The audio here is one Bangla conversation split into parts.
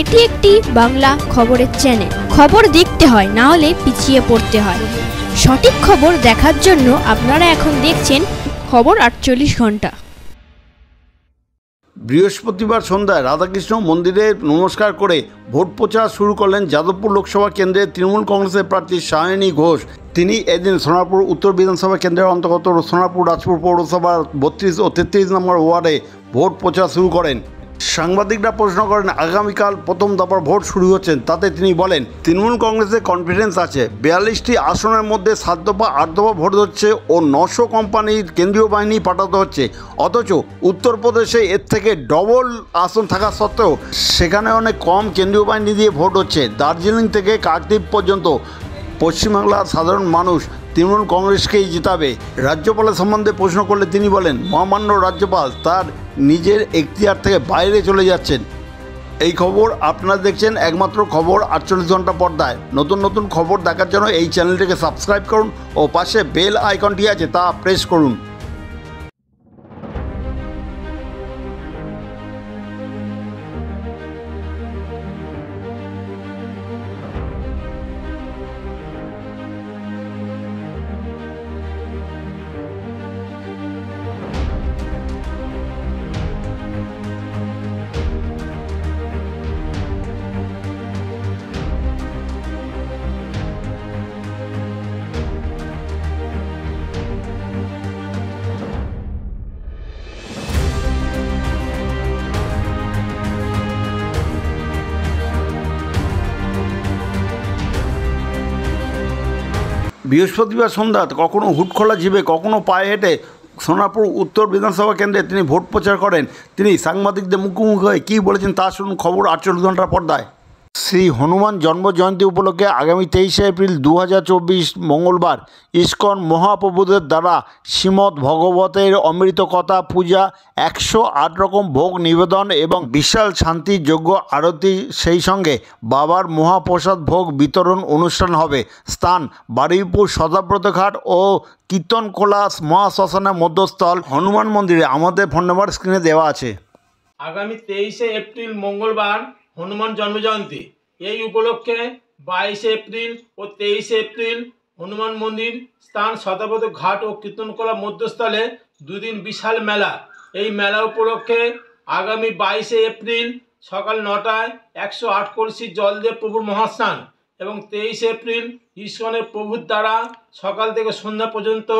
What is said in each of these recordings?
এটি একটি বাংলা খবরের চ্যানেল। খবর দেখতে হয়, না হলে পিছিয়ে পড়তে হয়। সঠিক খবর দেখার জন্য আপনারা এখন দেখছেন খবর 48 ঘন্টা। বৃহস্পতিবার সন্ধ্যায় রাধাকৃষ্ণ মন্দিরে নমস্কার করে ভোট প্রচার শুরু করলেন যাদবপুর লোকসভা কেন্দ্রের তৃণমূল কংগ্রেসের প্রার্থী সায়নী ঘোষ। তিনি এদিন সোনারপুর উত্তর বিধানসভা কেন্দ্রের অন্তর্গত সোনারপুর রাজপুর পৌরসভার 32 ও 33 নম্বর ওয়ার্ডে ভোট প্রচার শুরু করেন। সাংবাদিকরা প্রশ্ন করেন আগামীকাল প্রথম দফার ভোট শুরু হচ্ছেন, তাতে তিনি বলেন তৃণমূল কংগ্রেসের কনফিডেন্স আছে। 42টি আসনের মধ্যে 7 দফা 8 দফা ভোট হচ্ছে ও 900 কোম্পানির কেন্দ্রীয় বাহিনী পাঠাতে হচ্ছে। অথচ উত্তরপ্রদেশে এর থেকে ডবল আসন থাকা সত্ত্বেও সেখানে অনেক কম কেন্দ্রীয় বাহিনী দিয়ে ভোট হচ্ছে। দার্জিলিং থেকে কাকদ্বীপ পর্যন্ত পশ্চিমবাংলার সাধারণ মানুষ তৃণমূল কংগ্রেসকেই জিতাবে। রাজ্যপালের সম্বন্ধে প্রশ্ন করলে তিনি বলেন মহামান্য রাজ্যপাল তার নিজের এখতিয়ার থেকে বাইরে চলে যাচ্ছেন। এই খবর আপনারা দেখছেন একমাত্র খবর 48 ঘন্টা পর্দায়। নতুন নতুন খবর দেখার জন্য এই চ্যানেলটিকে সাবস্ক্রাইব করুন ও পাশে বেল আইকনটি আছে তা প্রেস করুন। বৃহস্পতিবার সন্ধ্যা কখনো হুটখোলা জিভে কখনো পায়ে হেঁটে সোনারপুর উত্তর বিধানসভা কেন্দ্রে তিনি ভোট প্রচার করেন। তিনি সাংবাদিকদের মুখোমুখি হয়ে কী বলেছেন তা শুনুন খবর 48 ঘন্টার পর্দায়। শ্রী হনুমান জন্ম জয়ন্তী উপলক্ষে আগামী 23 এপ্রিল 2024 মঙ্গলবার ইস্কন মহাপ্রভুদের দ্বারা শ্রীমদ্ ভগবতের অমৃত কথা পূজা, 108 রকম ভোগ নিবেদন এবং বিশাল শান্তি যজ্ঞ আরতি, সেই সঙ্গে বাবার মহাপ্রসাদ ভোগ বিতরণ অনুষ্ঠান হবে। স্থান বারুইপুর সদাব্রত ঘাট ও কীর্তনখোলা মহাশ্মশানের মধ্যস্থল হনুমান মন্দিরে। আমাদের ফোন নাম্বার স্ক্রিনে দেওয়া আছে। আগামী 23 এপ্রিল মঙ্গলবার হনুমান জন্মজয়ন্তী। এই উপলক্ষে 22 এপ্রিল ও 23 এপ্রিল হনুমান মন্দির, স্থান সদাব্রত ঘাট ও কীর্তনখোলা মধ্যস্থলে দুদিন বিশাল মেলা। এই মেলা উপলক্ষে আগামী 22 এপ্রিল সকাল 9টায় 108 কলসি জল দিয়ে প্রভুর মহাস্নান এবং 23 এপ্রিল ইস্কনের প্রভুর দ্বারা সকাল থেকে সন্ধ্যা পর্যন্ত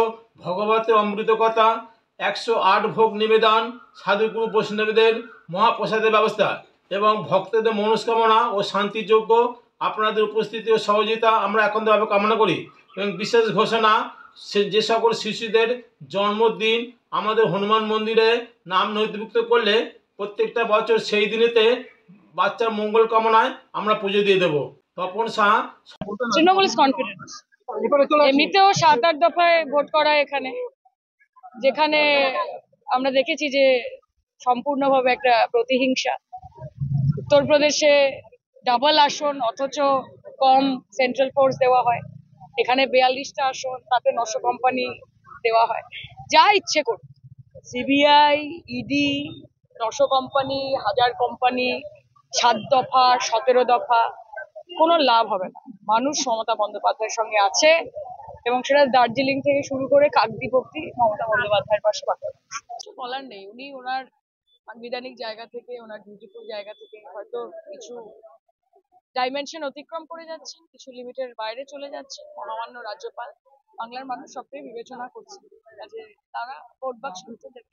ভগবতের অমৃত কথা, 108 ভোগ নিবেদন, সাধুগুরু বৈষ্ণবদের মহাপ্রসাদের ব্যবস্থা এবং ভক্তদের মনস্কামনা ও শান্তিযোগ্য। আপনাদের উপস্থিতি ও সহযোগিতা আমরা একান্তভাবে কামনা করি এবং বিশেষ ঘোষণা, যে সকল শিশুদের জন্মদিন আমাদের হনুমান মন্দিরে নাম নথিভুক্ত করলে প্রত্যেকটা বছর সেই দিনেতে বাচ্চার মঙ্গল কামনায় আমরা পুজো দিয়ে দেবো। তপন শাহ, তৃণমূল কনফিডেন্স। এমনিতেও 7-8 দফায় ভোট করা এখানে, যেখানে আমরা দেখেছি যে সম্পূর্ণভাবে একটা প্রতিহিংসা। উত্তরপ্রদেশে ডাবল আসন অথচ কম সেন্ট্রাল ফোর্স দেওয়া হয়, এখানে 42টা আসন তাতে 900 কোম্পানি দেওয়া হয়। যা ইচ্ছে করুন, সিবিআই, ইডি, 900 কোম্পানি, 1000 কোম্পানি, 7 দফা, 17 দফা, কোনো লাভ হবে না। মানুষ মমতা বন্দ্যোপাধ্যায়ের সঙ্গে আছে এবং সেটা দার্জিলিং থেকে শুরু করে কাকদ্বীপ অব্দি মমতা বন্দ্যোপাধ্যায়ের পাশে কিছু বলার নেই। উনি ওনার সাংবিধানিক জায়গা থেকে, ওনার ডিউটিফুল জায়গা থেকে হয়তো কিছু ডাইমেনশন অতিক্রম করে যাচ্ছেন, কিছু লিমিটের বাইরে চলে যাচ্ছেন। মহামান্য রাজ্যপাল বাংলার মানুষ সবটাই বিবেচনা করছে, কাজে তারা ভোট বাক্স ঢুকতে দেবে।